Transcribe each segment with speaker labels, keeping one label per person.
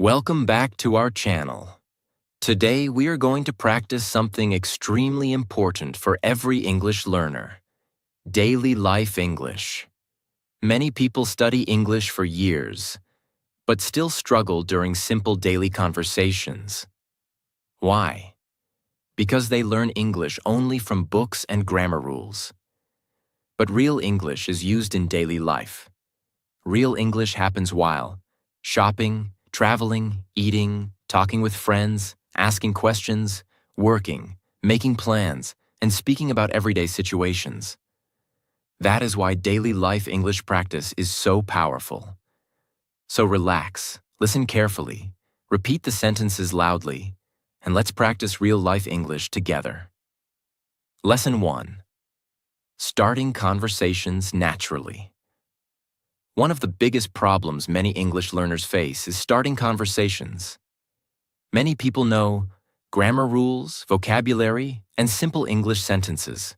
Speaker 1: Welcome back to our channel. Today we are going to practice something extremely important for every English learner: daily life English. Many people study English for years, but still struggle during simple daily conversations. Why? Because they learn English only from books and grammar rules. But real English is used in daily life. Real English happens while shopping, traveling, eating, talking with friends, asking questions, working, making plans, and speaking about everyday situations. That is why daily life English practice is so powerful. So relax, listen carefully, repeat the sentences loudly, and let's practice real life English together. Lesson 1. Starting conversations naturally. One of the biggest problems many English learners face is starting conversations. Many people know grammar rules, vocabulary, and simple English sentences.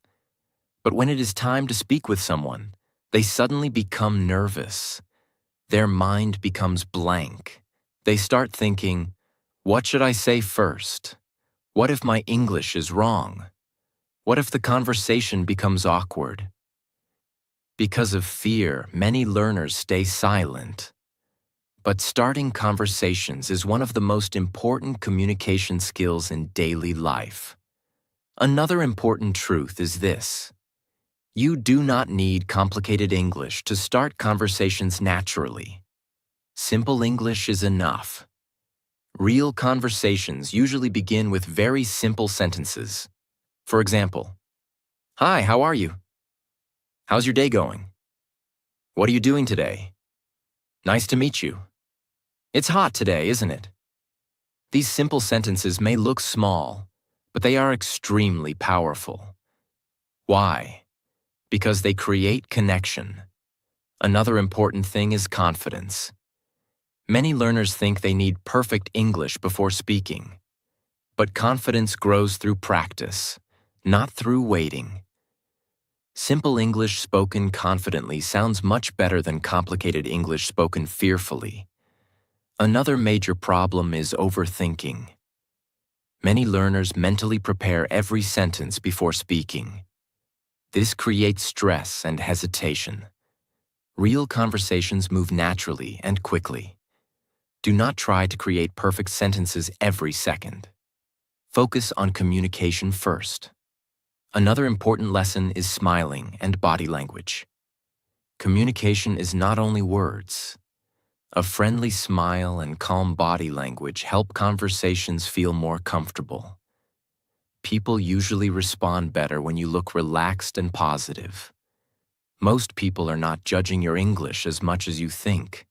Speaker 1: But when it is time to speak with someone, they suddenly become nervous. Their mind becomes blank. They start thinking, what should I say first? What if my English is wrong? What if the conversation becomes awkward? Because of fear, many learners stay silent. But starting conversations is one of the most important communication skills in daily life. Another important truth is this: you do not need complicated English to start conversations naturally. Simple English is enough. Real conversations usually begin with very simple sentences. For example, "Hi, how are you? How's your day going? What are you doing today? Nice to meet you. It's hot today, isn't it?" These simple sentences may look small, but they are extremely powerful. Why? Because they create connection. Another important thing is confidence. Many learners think they need perfect English before speaking. But confidence grows through practice, not through waiting. Simple English spoken confidently sounds much better than complicated English spoken fearfully. Another major problem is overthinking. Many learners mentally prepare every sentence before speaking. This creates stress and hesitation. Real conversations move naturally and quickly. Do not try to create perfect sentences every second. Focus on communication first. Another important lesson is smiling and body language. Communication is not only words. A friendly smile and calm body language help conversations feel more comfortable. People usually respond better when you look relaxed and positive. Most people are not judging your English as much as you think.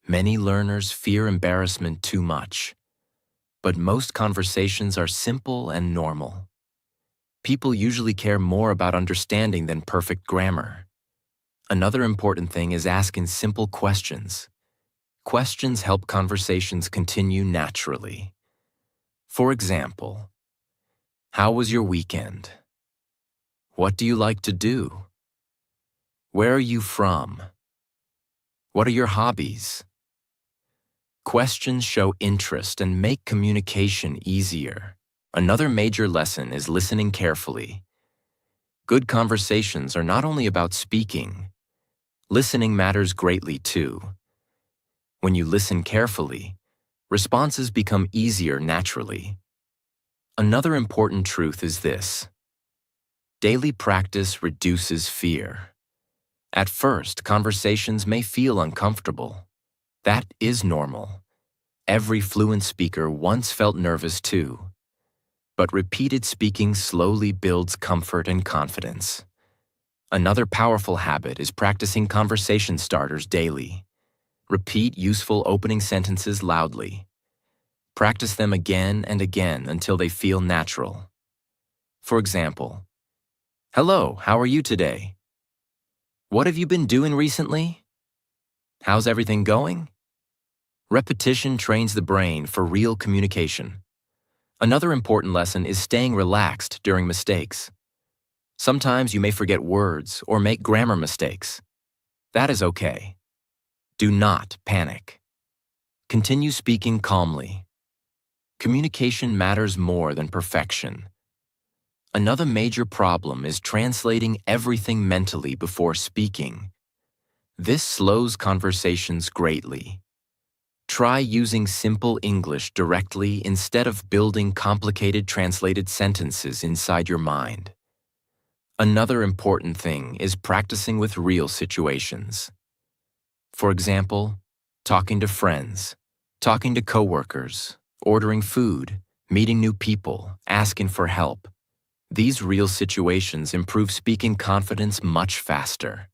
Speaker 1: Many learners fear embarrassment too much. But most conversations are simple and normal. People usually care more about understanding than perfect grammar. Another important thing is asking simple questions. Questions help conversations continue naturally. For example, how was your weekend? What do you like to do? Where are you from? What are your hobbies? Questions show interest and make communication easier. Another major lesson is listening carefully. Good conversations are not only about speaking. Listening matters greatly too. When you listen carefully, responses become easier naturally. Another important truth is this: daily practice reduces fear. At first, conversations may feel uncomfortable. That is normal. Every fluent speaker once felt nervous too. But repeated speaking slowly builds comfort and confidence. Another powerful habit is practicing conversation starters daily. Repeat useful opening sentences loudly. Practice them again and again until they feel natural. For example, "Hello, how are you today? What have you been doing recently? How's everything going?" Repetition trains the brain for real communication. Another important lesson is staying relaxed during mistakes. Sometimes you may forget words or make grammar mistakes. That is okay. Do not panic. Continue speaking calmly. Communication matters more than perfection. Another major problem is translating everything mentally before speaking. This slows conversations greatly. Try using simple English directly instead of building complicated translated sentences inside your mind. Another important thing is practicing with real situations. For example, talking to friends, talking to coworkers, ordering food, meeting new people, asking for help. These real situations improve speaking confidence much faster.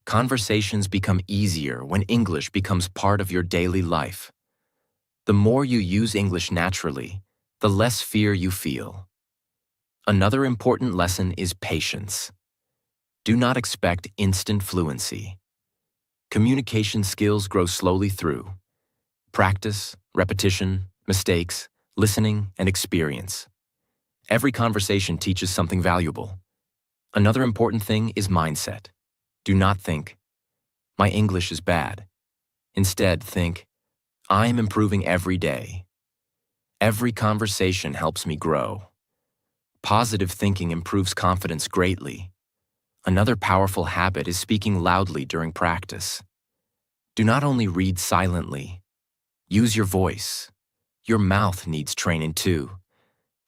Speaker 1: Conversations become easier when English becomes part of your daily life. The more you use English naturally, the less fear you feel. Another important lesson is patience. Do not expect instant fluency. Communication skills grow slowly through practice, repetition, mistakes, listening, and experience. Every conversation teaches something valuable. Another important thing is mindset. Do not think, "My English is bad." Instead, think, "I am improving every day. Every conversation helps me grow." Positive thinking improves confidence greatly. Another powerful habit is speaking loudly during practice. Do not only read silently. Use your voice. Your mouth needs training too.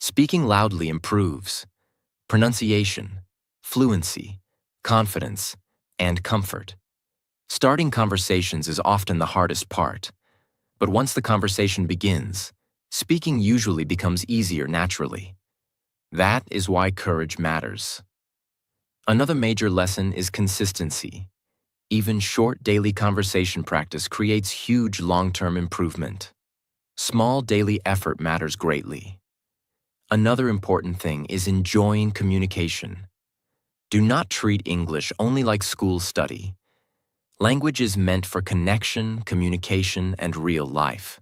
Speaker 1: Speaking loudly improves pronunciation, fluency, confidence, and comfort. Starting conversations is often the hardest part, but once the conversation begins, speaking usually becomes easier naturally. That is why courage matters. Another major lesson is consistency. Even short daily conversation practice creates huge long-term improvement. Small daily effort matters greatly. Another important thing is enjoying communication. Do not treat English only like school study. Language is meant for connection, communication, and real life.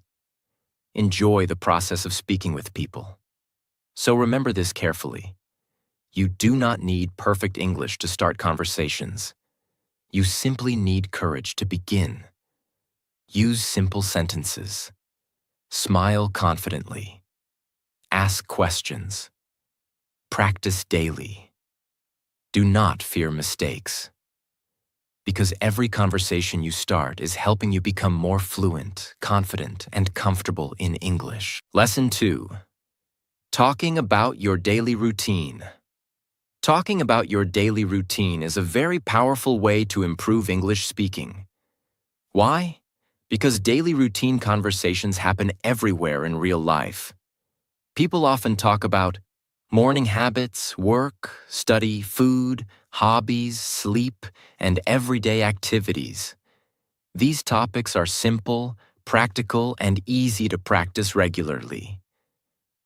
Speaker 1: Enjoy the process of speaking with people. So remember this carefully. You do not need perfect English to start conversations. You simply need courage to begin. Use simple sentences. Smile confidently. Ask questions. Practice daily. Do not fear mistakes. Because every conversation you start is helping you become more fluent, confident, and comfortable in English. Lesson 2. Talking about your daily routine. Talking about your daily routine is a very powerful way to improve English speaking. Why? Because daily routine conversations happen everywhere in real life. People often talk about morning habits, work, study, food, hobbies, sleep, and everyday activities. These topics are simple, practical, and easy to practice regularly.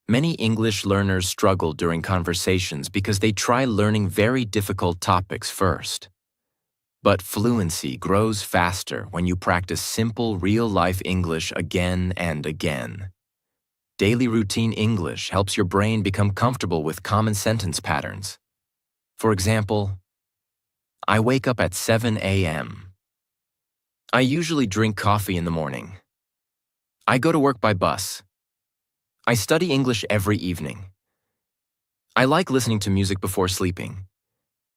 Speaker 1: Many English learners struggle during conversations because they try learning very difficult topics first. But fluency grows faster when you practice simple, real-life English again and again. Daily routine English helps your brain become comfortable with common sentence patterns. For example, I wake up at 7 a.m. I usually drink coffee in the morning. I go to work by bus. I study English every evening. I like listening to music before sleeping.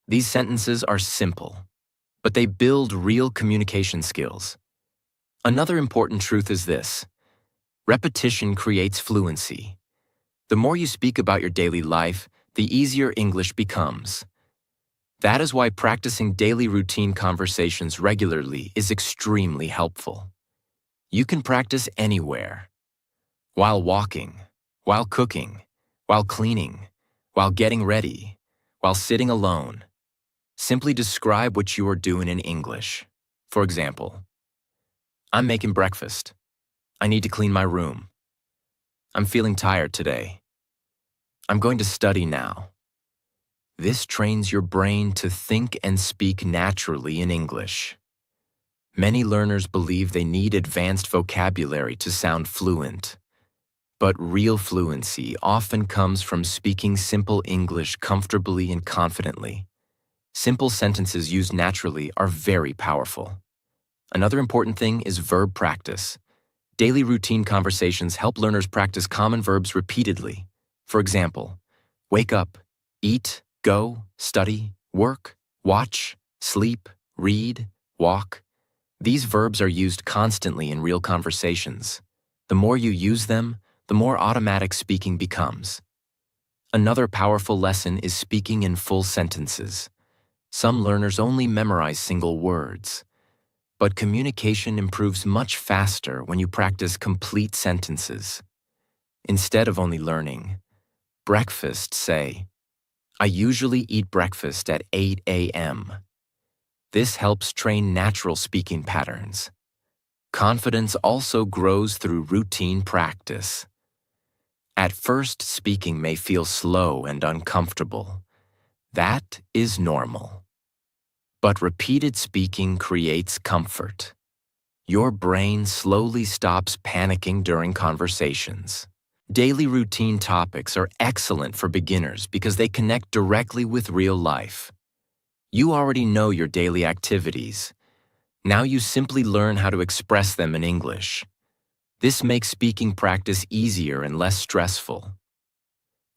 Speaker 1: These sentences are simple, but they build real communication skills. Another important truth is this: repetition creates fluency. The more you speak about your daily life, the easier English becomes. That is why practicing daily routine conversations regularly is extremely helpful. You can practice anywhere. While walking, while cooking, while cleaning, while getting ready, while sitting alone. Simply describe what you are doing in English. For example, I'm making breakfast. I need to clean my room. I'm feeling tired today. I'm going to study now. This trains your brain to think and speak naturally in English. Many learners believe they need advanced vocabulary to sound fluent. But real fluency often comes from speaking simple English comfortably and confidently. Simple sentences used naturally are very powerful. Another important thing is verb practice. Daily routine conversations help learners practice common verbs repeatedly. For example, wake up, eat, go, study, work, watch, sleep, read, walk. These verbs are used constantly in real conversations. The more you use them, the more automatic speaking becomes. Another powerful lesson is speaking in full sentences. Some learners only memorize single words. But communication improves much faster when you practice complete sentences. Instead of only learning, breakfast, say, I usually eat breakfast at 8 a.m. This helps train natural speaking patterns. Confidence also grows through routine practice. At first, speaking may feel slow and uncomfortable. That is normal. But repeated speaking creates comfort. Your brain slowly stops panicking during conversations. Daily routine topics are excellent for beginners because they connect directly with real life. You already know your daily activities. Now you simply learn how to express them in English. This makes speaking practice easier and less stressful.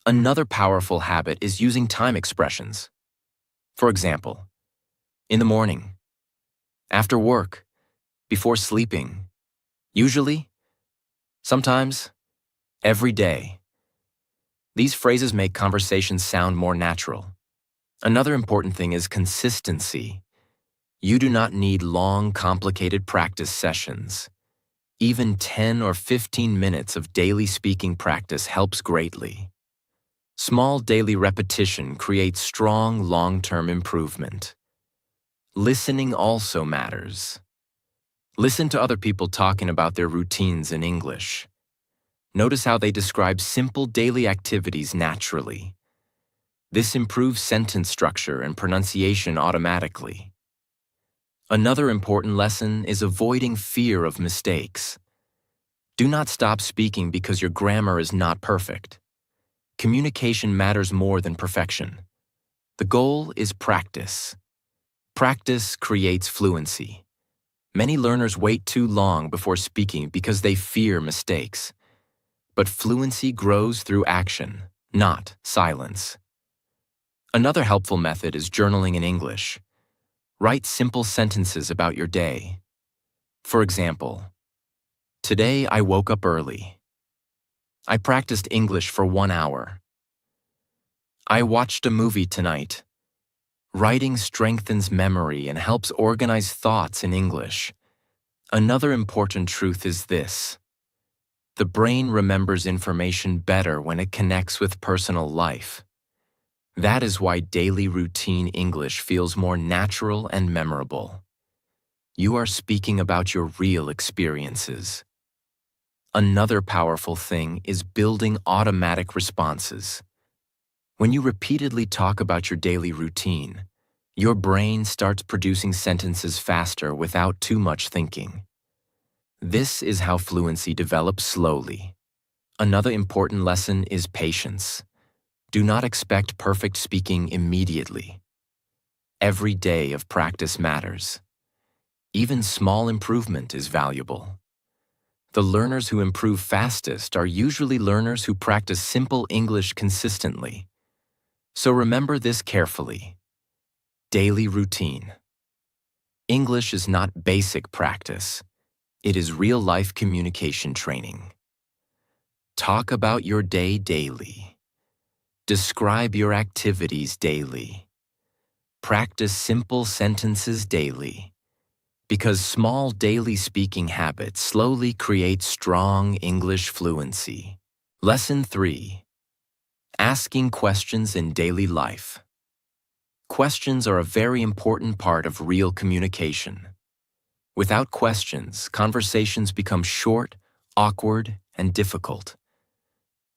Speaker 1: Another powerful habit is using time expressions. For example, in the morning, after work, before sleeping, usually, sometimes, every day. These phrases make conversations sound more natural. Another important thing is consistency. You do not need long, complicated practice sessions. Even 10 or 15 minutes of daily speaking practice helps greatly. Small daily repetition creates strong, long-term improvement. Listening also matters. Listen to other people talking about their routines in English. Notice how they describe simple daily activities naturally. This improves sentence structure and pronunciation automatically. Another important lesson is avoiding fear of mistakes. Do not stop speaking because your grammar is not perfect. Communication matters more than perfection. The goal is practice. Practice creates fluency. Many learners wait too long before speaking because they fear mistakes. But fluency grows through action, not silence. Another helpful method is journaling in English. Write simple sentences about your day. For example, today I woke up early. I practiced English for 1 hour. I watched a movie tonight. Writing strengthens memory and helps organize thoughts in English. Another important truth is this. The brain remembers information better when it connects with personal life. That is why daily routine English feels more natural and memorable. You are speaking about your real experiences. Another powerful thing is building automatic responses. When you repeatedly talk about your daily routine, your brain starts producing sentences faster without too much thinking. This is how fluency develops slowly. Another important lesson is patience. Do not expect perfect speaking immediately. Every day of practice matters. Even small improvement is valuable. The learners who improve fastest are usually learners who practice simple English consistently. So remember this carefully. Daily routine. English is not basic practice. It is real-life communication training. Talk about your day daily. Describe your activities daily. Practice simple sentences daily. Because small daily speaking habits slowly create strong English fluency. Lesson 3. Asking questions in daily life. Questions are a very important part of real communication. Without questions, conversations become short, awkward, and difficult.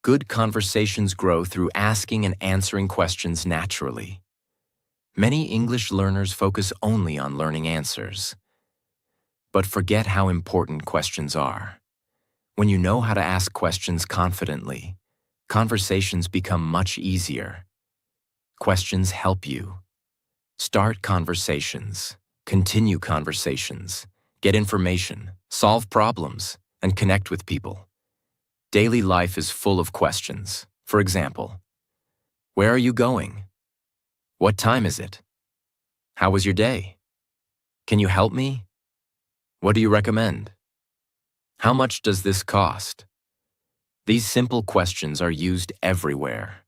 Speaker 1: Good conversations grow through asking and answering questions naturally. Many English learners focus only on learning answers, but forget how important questions are. When you know how to ask questions confidently, conversations become much easier. Questions help you start conversations, continue conversations, get information, solve problems, and connect with people. Daily life is full of questions. For example, where are you going? What time is it? How was your day? Can you help me? What do you recommend? How much does this cost? These simple questions are used everywhere.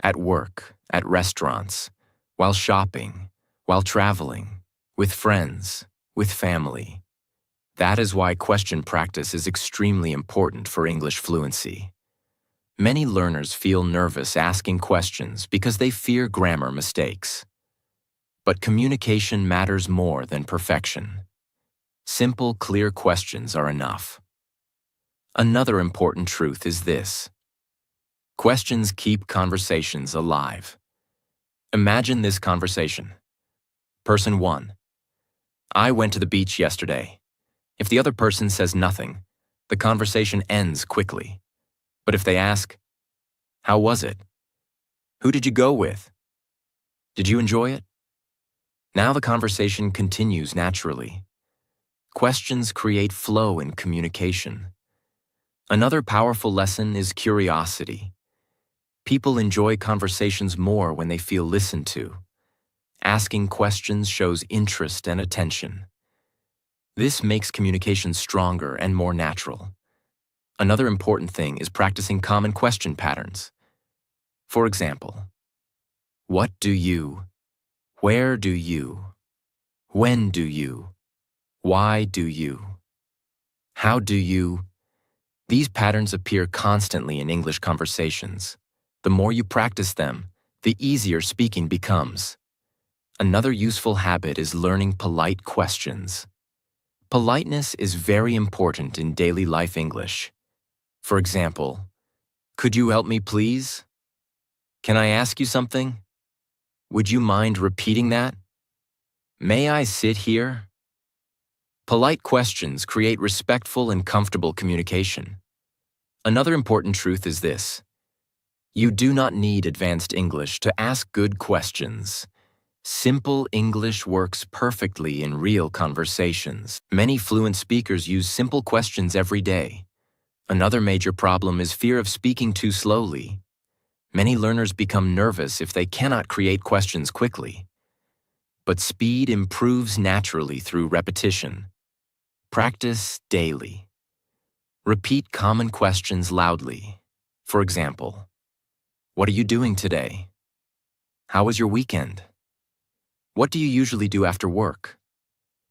Speaker 1: At work, at restaurants, while shopping, while traveling, with friends, with family. That is why question practice is extremely important for English fluency. Many learners feel nervous asking questions because they fear grammar mistakes. But communication matters more than perfection. Simple, clear questions are enough. Another important truth is this: questions keep conversations alive. Imagine this conversation. Person 1. I went to the beach yesterday. If the other person says nothing, the conversation ends quickly. But if they ask, how was it? Who did you go with? Did you enjoy it? Now the conversation continues naturally. Questions create flow in communication. Another powerful lesson is curiosity. People enjoy conversations more when they feel listened to. Asking questions shows interest and attention. This makes communication stronger and more natural. Another important thing is practicing common question patterns. For example, what do you? Where do you? When do you? Why do you? How do you? These patterns appear constantly in English conversations. The more you practice them, the easier speaking becomes. Another useful habit is learning polite questions. Politeness is very important in daily life English. For example, could you help me please? Can I ask you something? Would you mind repeating that? May I sit here? Polite questions create respectful and comfortable communication. Another important truth is this: you do not need advanced English to ask good questions. Simple English works perfectly in real conversations. Many fluent speakers use simple questions every day. Another major problem is fear of speaking too slowly. Many learners become nervous if they cannot create questions quickly. But speed improves naturally through repetition. Practice daily. Repeat common questions loudly. For example, what are you doing today? How was your weekend? What do you usually do after work?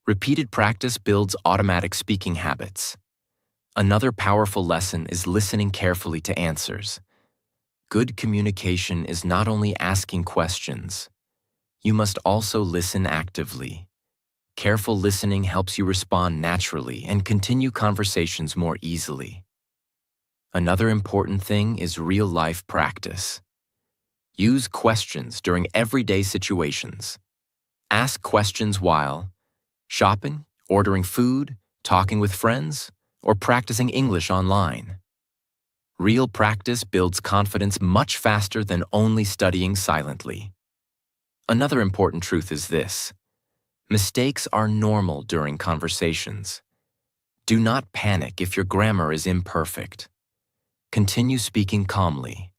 Speaker 1: Repeated practice builds automatic speaking habits. Another powerful lesson is listening carefully to answers. Good communication is not only asking questions. You must also listen actively. Careful listening helps you respond naturally and continue conversations more easily. Another important thing is real-life practice. Use questions during everyday situations. Ask questions while shopping, ordering food, talking with friends, or practicing English online. Real practice builds confidence much faster than only studying silently. Another important truth is this: mistakes are normal during conversations. Do not panic if your grammar is imperfect. Continue speaking calmly.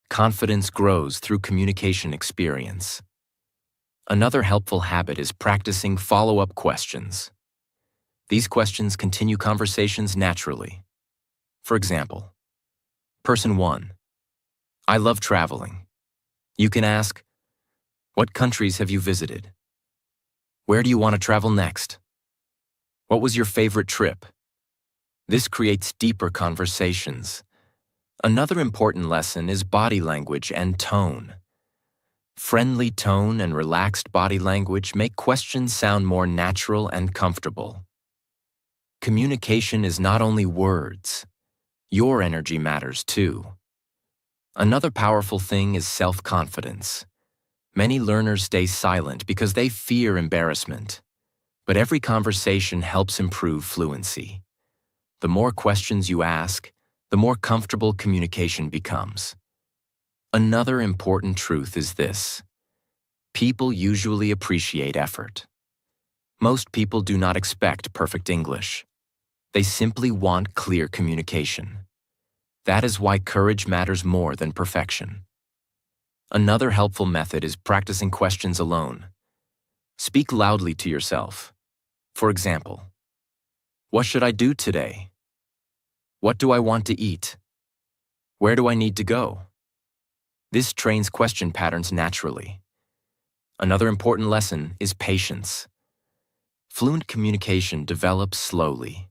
Speaker 1: Confidence grows through communication experience. Another helpful habit is practicing follow-up questions. These questions continue conversations naturally. For example, Person 1. I love traveling. You can ask, what countries have you visited? Where do you want to travel next? What was your favorite trip? This creates deeper conversations. Another important lesson is body language and tone. Friendly tone and relaxed body language make questions sound more natural and comfortable. Communication is not only words. Your energy matters too. Another powerful thing is self-confidence. Many learners stay silent because they fear embarrassment. But every conversation helps improve fluency. The more questions you ask, the more comfortable communication becomes. Another important truth is this: people usually appreciate effort. Most people do not expect perfect English. They simply want clear communication. That is why courage matters more than perfection. Another helpful method is practicing questions alone. Speak loudly to yourself. For example, what should I do today? What do I want to eat? Where do I need to go? This trains question patterns naturally. Another important lesson is patience. Fluent communication develops slowly.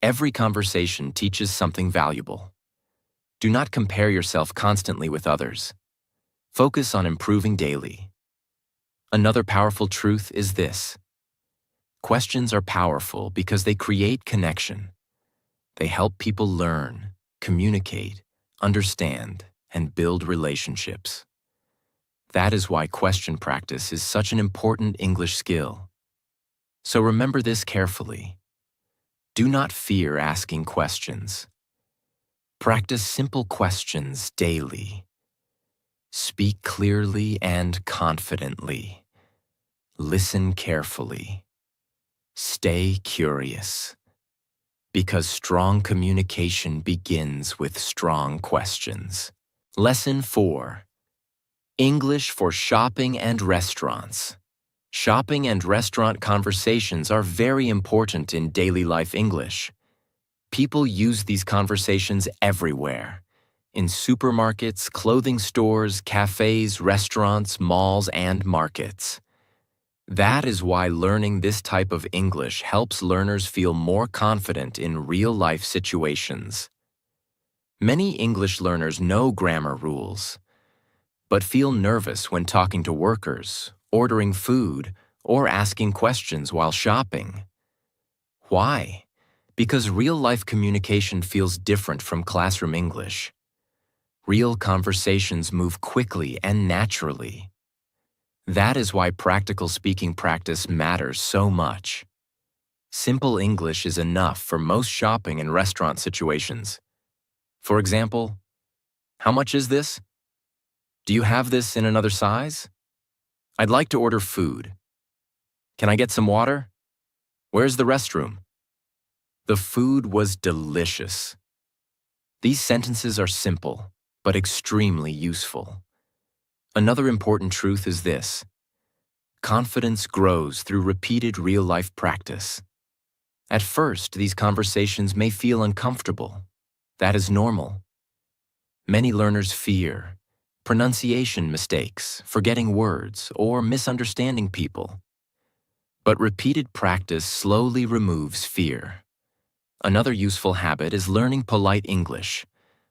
Speaker 1: Every conversation teaches something valuable. Do not compare yourself constantly with others. Focus on improving daily. Another powerful truth is this. Questions are powerful because they create connection. They help people learn, communicate, understand, and build relationships. That is why question practice is such an important English skill. So remember this carefully. Do not fear asking questions. Practice simple questions daily. Speak clearly and confidently. Listen carefully. Stay curious. Because strong communication begins with strong questions. Lesson 4. English for shopping and restaurants. Shopping and restaurant conversations are very important in daily life English. People use these conversations everywhere. In supermarkets, clothing stores, cafes, restaurants, malls, and markets. That is why learning this type of English helps learners feel more confident in real-life situations. Many English learners know grammar rules, but feel nervous when talking to workers, ordering food, or asking questions while shopping. Why? Because real-life communication feels different from classroom English. Real conversations move quickly and naturally. That is why practical speaking practice matters so much. Simple English is enough for most shopping and restaurant situations. For example, how much is this? Do you have this in another size? I'd like to order food. Can I get some water? Where's the restroom? The food was delicious. These sentences are simple, but extremely useful. Another important truth is this. Confidence grows through repeated real-life practice. At first, these conversations may feel uncomfortable. That is normal. Many learners fear pronunciation mistakes, forgetting words, or misunderstanding people. But repeated practice slowly removes fear. Another useful habit is learning polite English.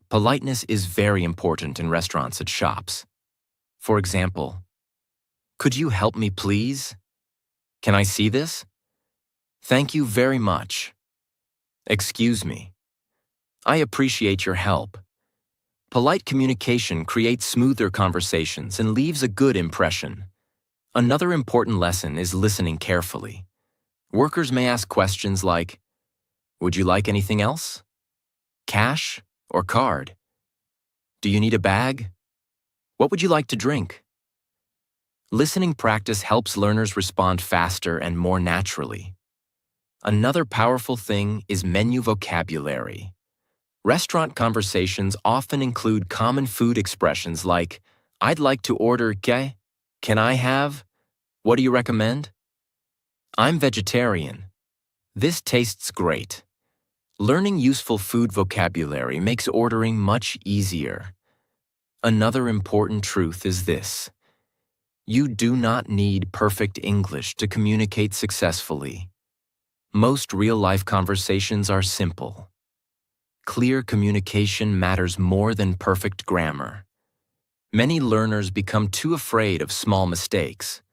Speaker 1: Politeness is very important in restaurants and shops. For example, could you help me please? Can I see this? Thank you very much. Excuse me. I appreciate your help. Polite communication creates smoother conversations and leaves a good impression. Another important lesson is listening carefully. Workers may ask questions like, would you like anything else? Cash or card? Do you need a bag? What would you like to drink? Listening practice helps learners respond faster and more naturally. Another powerful thing is menu vocabulary. Restaurant conversations often include common food expressions like, I'd like to order ¿qué? Can I have? What do you recommend? I'm vegetarian. This tastes great. Learning useful food vocabulary makes ordering much easier. Another important truth is this. You do not need perfect English to communicate successfully. Most real-life conversations are simple. Clear communication matters more than perfect grammar. Many learners become too afraid of small mistakes.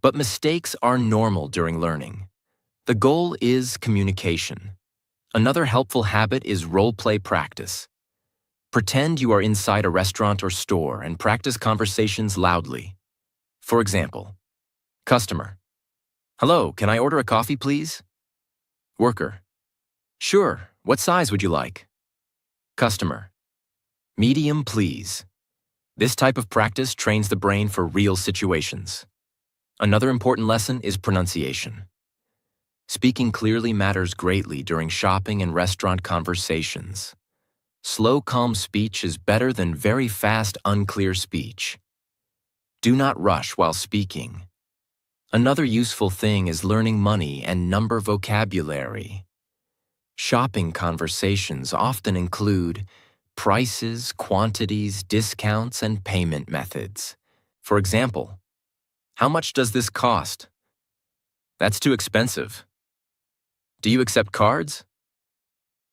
Speaker 1: But mistakes are normal during learning. The goal is communication. Another helpful habit is role-play practice. Pretend you are inside a restaurant or store and practice conversations loudly. For example, customer. Hello, can I order a coffee, please? Worker. Sure, what size would you like? Customer. Medium, please. This type of practice trains the brain for real situations. Another important lesson is pronunciation. Speaking clearly matters greatly during shopping and restaurant conversations. Slow, calm speech is better than very fast, unclear speech. Do not rush while speaking. Another useful thing is learning money and number vocabulary. Shopping conversations often include prices, quantities, discounts, and payment methods. For example, how much does this cost? That's too expensive. Do you accept cards?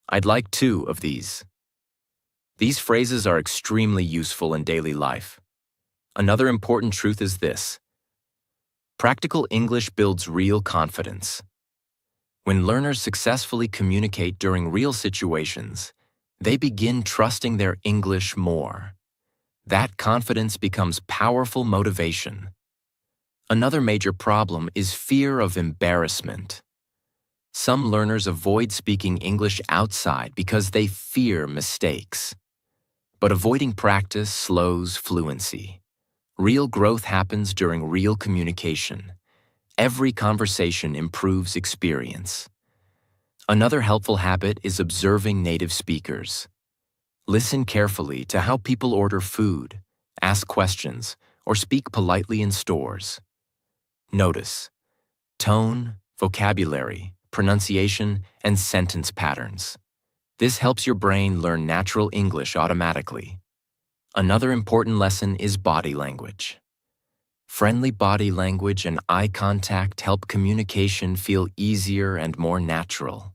Speaker 1: I'd like 2 of these. These phrases are extremely useful in daily life. Another important truth is this: practical English builds real confidence. When learners successfully communicate during real situations, they begin trusting their English more. That confidence becomes powerful motivation. Another major problem is fear of embarrassment. Some learners avoid speaking English outside because they fear mistakes. But avoiding practice slows fluency. Real growth happens during real communication. Every conversation improves experience. Another helpful habit is observing native speakers. Listen carefully to how people order food, ask questions, or speak politely in stores. Notice tone, vocabulary, pronunciation, and sentence patterns. This helps your brain learn natural English automatically. Another important lesson is body language. Friendly body language and eye contact help communication feel easier and more natural.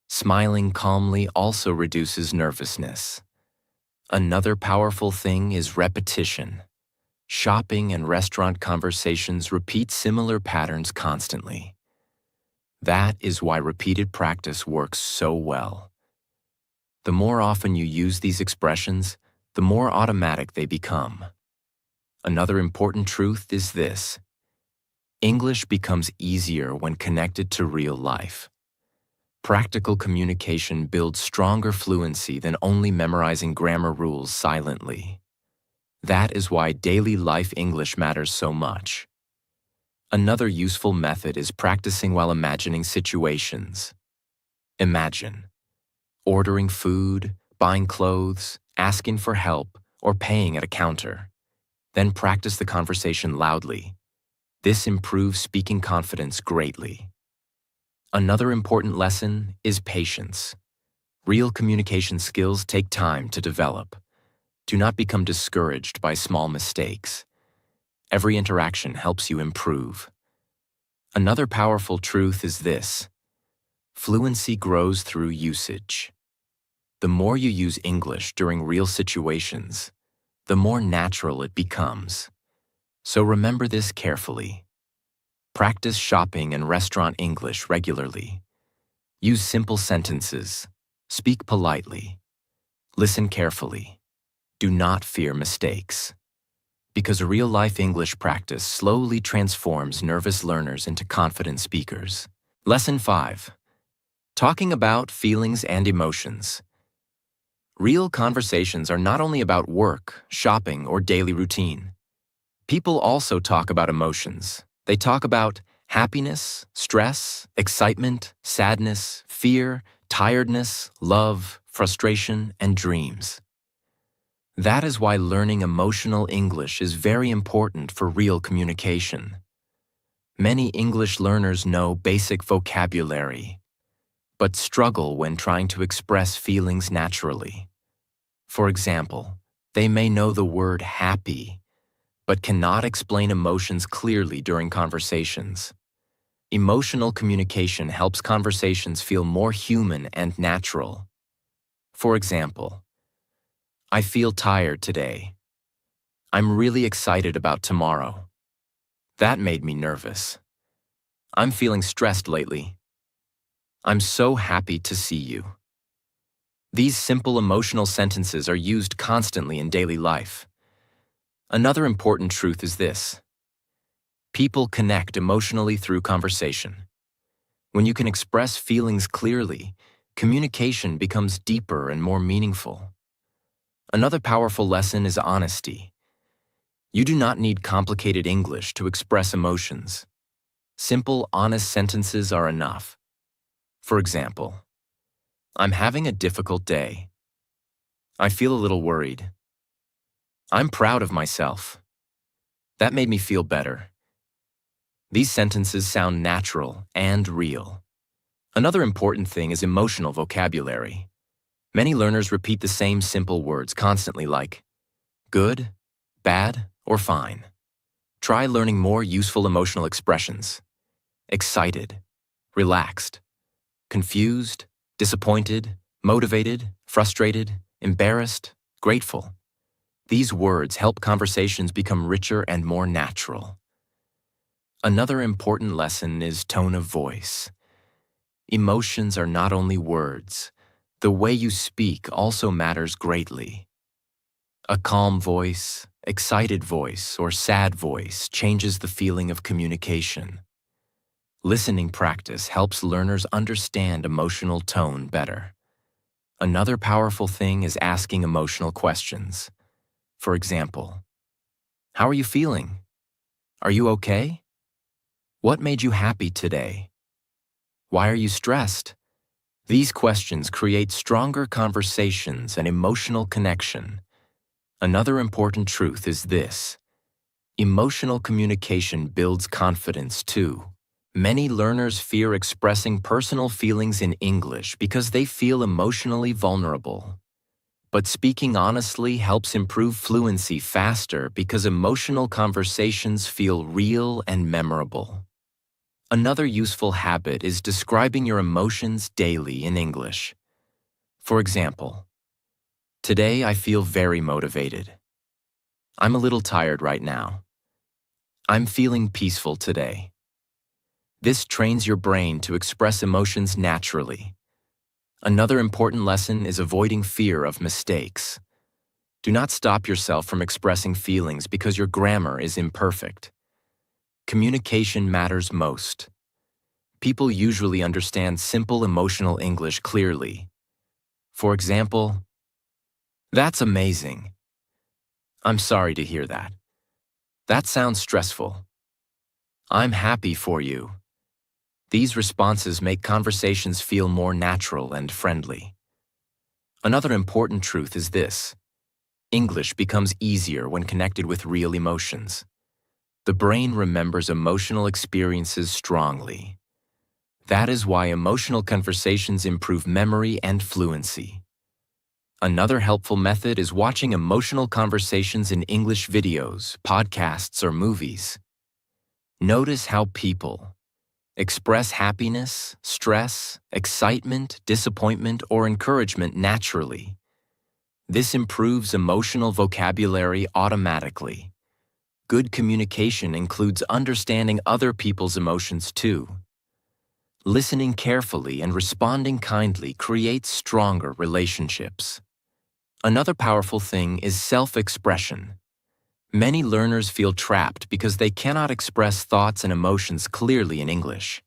Speaker 1: Smiling calmly also reduces nervousness. Another powerful thing is repetition. Shopping and restaurant conversations repeat similar patterns constantly. That is why repeated practice works so well. The more often you use these expressions, the more automatic they become. Another important truth is this: English becomes easier when connected to real life. Practical communication builds stronger fluency than only memorizing grammar rules silently. That is why daily life English matters so much. Another useful method is practicing while imagining situations. Imagine ordering food, buying clothes, asking for help, or paying at a counter. Then practice the conversation loudly. This improves speaking confidence greatly. Another important lesson is patience. Real communication skills take time to develop. Do not become discouraged by small mistakes. Every interaction helps you improve. Another powerful truth is this: fluency grows through usage. The more you use English during real situations, the more natural it becomes. So remember this carefully. Practice shopping and restaurant English regularly. Use simple sentences. Speak politely. Listen carefully. Do not fear mistakes. Because real-life English practice slowly transforms nervous learners into confident speakers. Lesson 5. Talking about feelings and emotions. Real conversations are not only about work, shopping, or daily routine. People also talk about emotions. They talk about happiness, stress, excitement, sadness, fear, tiredness, love, frustration, and dreams. That is why learning emotional English is very important for real communication. Many English learners know basic vocabulary, but struggle when trying to express feelings naturally. For example, they may know the word happy, but cannot explain emotions clearly during conversations. Emotional communication helps conversations feel more human and natural. For example, I feel tired today. I'm really excited about tomorrow. That made me nervous. I'm feeling stressed lately. I'm so happy to see you. These simple emotional sentences are used constantly in daily life. Another important truth is this: people connect emotionally through conversation. When you can express feelings clearly, communication becomes deeper and more meaningful. Another powerful lesson is honesty. You do not need complicated English to express emotions. Simple, honest sentences are enough. For example, I'm having a difficult day. I feel a little worried. I'm proud of myself. That made me feel better. These sentences sound natural and real. Another important thing is emotional vocabulary. Many learners repeat the same simple words constantly like good, bad, or fine. Try learning more useful emotional expressions. Excited, relaxed, confused, disappointed, motivated, frustrated, embarrassed, grateful. These words help conversations become richer and more natural. Another important lesson is tone of voice. Emotions are not only words. The way you speak also matters greatly. A calm voice, excited voice, or sad voice changes the feeling of communication. Listening practice helps learners understand emotional tone better. Another powerful thing is asking emotional questions. For example, how are you feeling? Are you okay? What made you happy today? Why are you stressed? These questions create stronger conversations and emotional connection. Another important truth is this: emotional communication builds confidence too. Many learners fear expressing personal feelings in English because they feel emotionally vulnerable. But speaking honestly helps improve fluency faster because emotional conversations feel real and memorable. Another useful habit is describing your emotions daily in English. For example, today I feel very motivated. I'm a little tired right now. I'm feeling peaceful today. This trains your brain to express emotions naturally. Another important lesson is avoiding fear of mistakes. Do not stop yourself from expressing feelings because your grammar is imperfect. Communication matters most. People usually understand simple emotional English clearly. For example, that's amazing. I'm sorry to hear that. That sounds stressful. I'm happy for you. These responses make conversations feel more natural and friendly. Another important truth is this: English becomes easier when connected with real emotions. The brain remembers emotional experiences strongly. That is why emotional conversations improve memory and fluency. Another helpful method is watching emotional conversations in English videos, podcasts, or movies. Notice how people express happiness, stress, excitement, disappointment, or encouragement naturally. This improves emotional vocabulary automatically. Good communication includes understanding other people's emotions too. Listening carefully and responding kindly creates stronger relationships. Another powerful thing is self-expression. Many learners feel trapped because they cannot express thoughts and emotions clearly in English.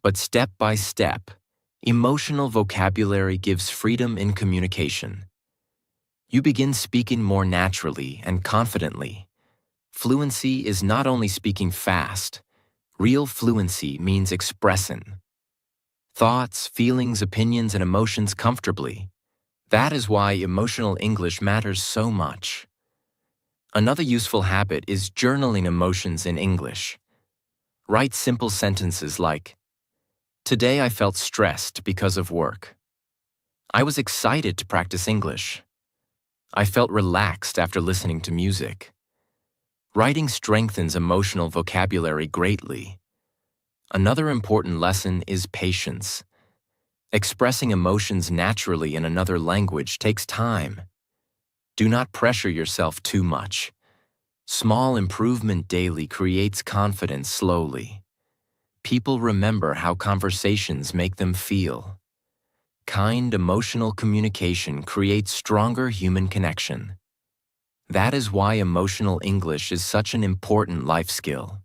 Speaker 1: But step by step, emotional vocabulary gives freedom in communication. You begin speaking more naturally and confidently. Fluency is not only speaking fast. Real fluency means expressing thoughts, feelings, opinions, and emotions comfortably. That is why emotional English matters so much. Another useful habit is journaling emotions in English. Write simple sentences like, today I felt stressed because of work. I was excited to practice English. I felt relaxed after listening to music. Writing strengthens emotional vocabulary greatly. Another important lesson is patience. Expressing emotions naturally in another language takes time. Do not pressure yourself too much. Small improvement daily creates confidence slowly. People remember how conversations make them feel. Kind, emotional communication creates stronger human connection. That is why emotional English is such an important life skill.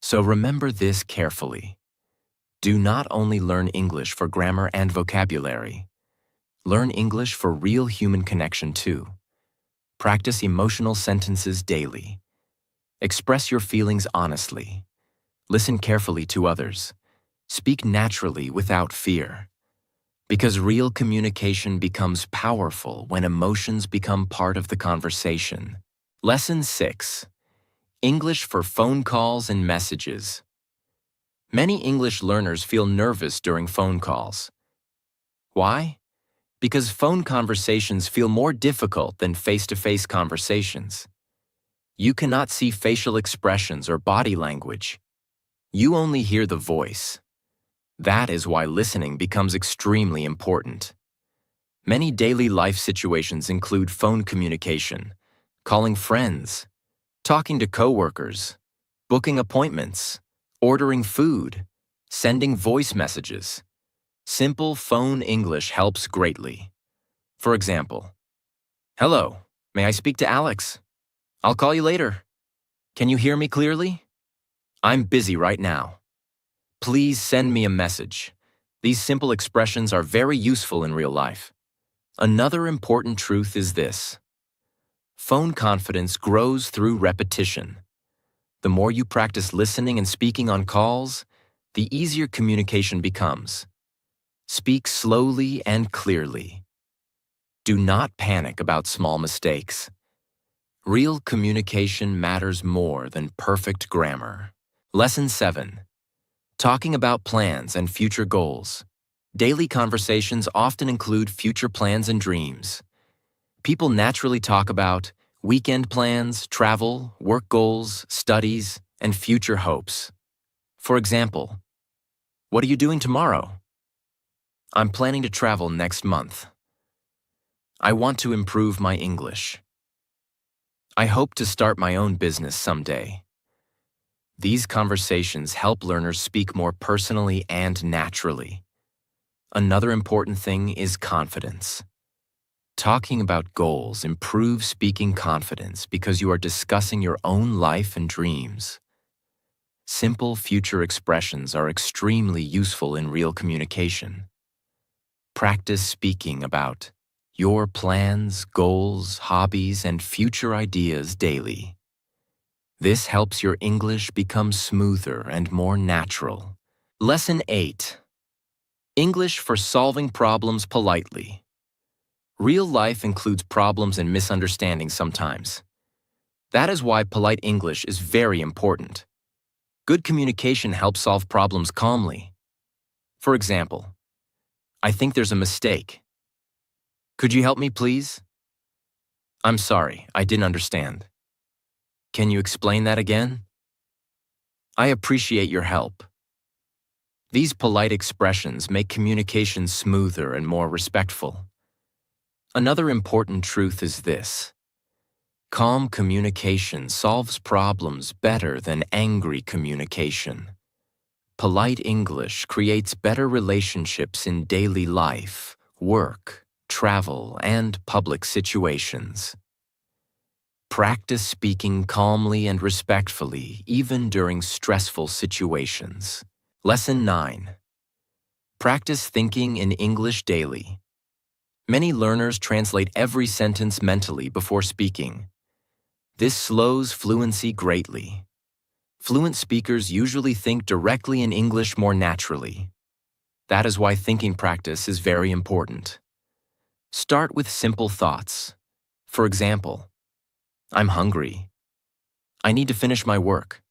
Speaker 1: So remember this carefully. Do not only learn English for grammar and vocabulary. Learn English for real human connection too. Practice emotional sentences daily. Express your feelings honestly. Listen carefully to others. Speak naturally without fear. Because real communication becomes powerful when emotions become part of the conversation. Lesson 6. English for phone calls and messages. Many English learners feel nervous during phone calls. Why? Because phone conversations feel more difficult than face-to-face conversations. You cannot see facial expressions or body language. You only hear the voice. That is why listening becomes extremely important. Many daily life situations include phone communication, calling friends, talking to coworkers, booking appointments, ordering food, sending voice messages. Simple phone English helps greatly. For example, "Hello, may I speak to Alex? I'll call you later. Can you hear me clearly? I'm busy right now. Please send me a message." These simple expressions are very useful in real life. Another important truth is this. Phone confidence grows through repetition. The more you practice listening and speaking on calls, the easier communication becomes. Speak slowly and clearly. Do not panic about small mistakes. Real communication matters more than perfect grammar. Lesson 7. Talking about plans and future goals. Daily conversations often include future plans and dreams. People naturally talk about weekend plans, travel, work goals, studies, and future hopes. For example, "What are you doing tomorrow?" "I'm planning to travel next month." "I want to improve my English." "I hope to start my own business someday." These conversations help learners speak more personally and naturally. Another important thing is confidence. Talking about goals improves speaking confidence because you are discussing your own life and dreams. Simple future expressions are extremely useful in real communication. Practice speaking about your plans, goals, hobbies, and future ideas daily. This helps your English become smoother and more natural. Lesson 8. English for solving problems politely. Real life includes problems and misunderstandings sometimes. That is why polite English is very important. Good communication helps solve problems calmly. For example, "I think there's a mistake. Could you help me, please?" "I'm sorry, I didn't understand. Can you explain that again?" "I appreciate your help." These polite expressions make communication smoother and more respectful. Another important truth is this. Calm communication solves problems better than angry communication. Polite English creates better relationships in daily life, work, travel, and public situations. Practice speaking calmly and respectfully, even during stressful situations. Lesson 9. Practice thinking in English daily. Many learners translate every sentence mentally before speaking. This slows fluency greatly. Fluent speakers usually think directly in English more naturally. That is why thinking practice is very important. Start with simple thoughts. For example, "I'm hungry. I need to finish my work.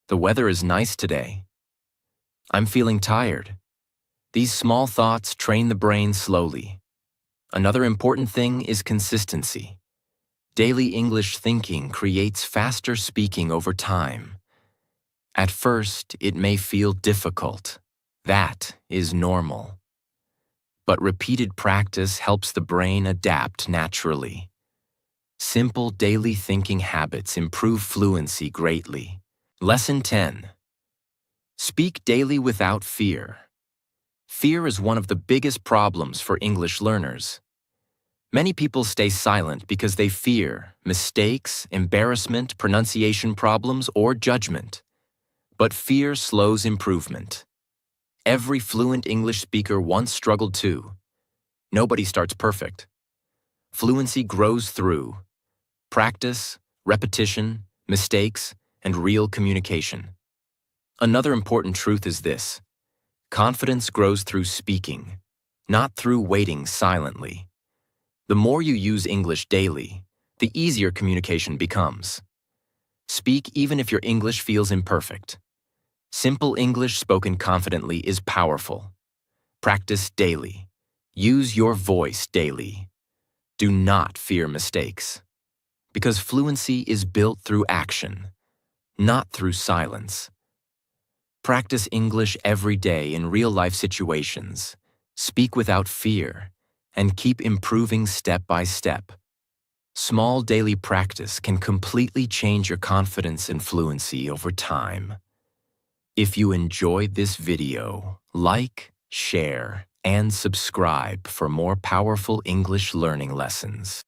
Speaker 1: The weather is nice today. I'm feeling tired." These small thoughts train the brain slowly. Another important thing is consistency. Daily English thinking creates faster speaking over time. At first, it may feel difficult. That is normal. But repeated practice helps the brain adapt naturally. Simple daily thinking habits improve fluency greatly. Lesson 10. Speak daily without fear. Fear is one of the biggest problems for English learners. Many people stay silent because they fear mistakes, embarrassment, pronunciation problems, or judgment. But fear slows improvement. Every fluent English speaker once struggled too. Nobody starts perfect. Fluency grows through practice, repetition, mistakes, and real communication. Another important truth is this: confidence grows through speaking, not through waiting silently. The more you use English daily, the easier communication becomes. Speak even if your English feels imperfect. Simple English spoken confidently is powerful. Practice daily. Use your voice daily. Do not fear mistakes, because fluency is built through action, not through silence. Practice English every day in real-life situations. Speak without fear, and keep improving step by step. Small daily practice can completely change your confidence and fluency over time. If you enjoyed this video, like, share, and subscribe for more powerful English learning lessons.